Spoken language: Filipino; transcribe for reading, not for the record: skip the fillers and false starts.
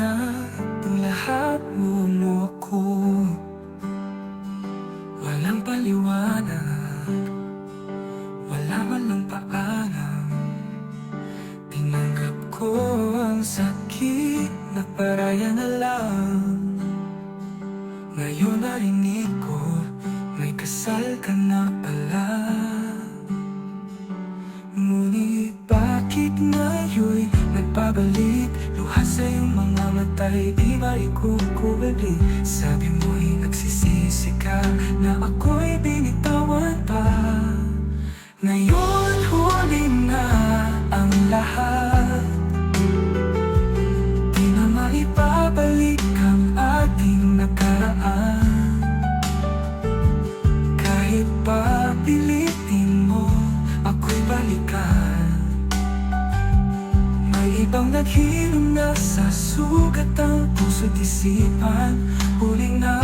na ang lahat mo ako. Walang paliwanag, wala man lang paalam. Tinanggap ko ang sakit na paraya na lang. Ngayon narinig ko, may kasal ka na pala. Ngunit bakit ngayon'y nagbabalik? Luha sa iyong mga mata'y di maikukulit. Sabi mo'y nagsisisi ka na ako'y binitawan pa. Ngayon huli na ang lahat, di na maibabalik ang ating nakaraan. Kahit pa pilitin mo ako'y balikan, may ibang naghilom na sa sugat ang puso't isipan. Huli na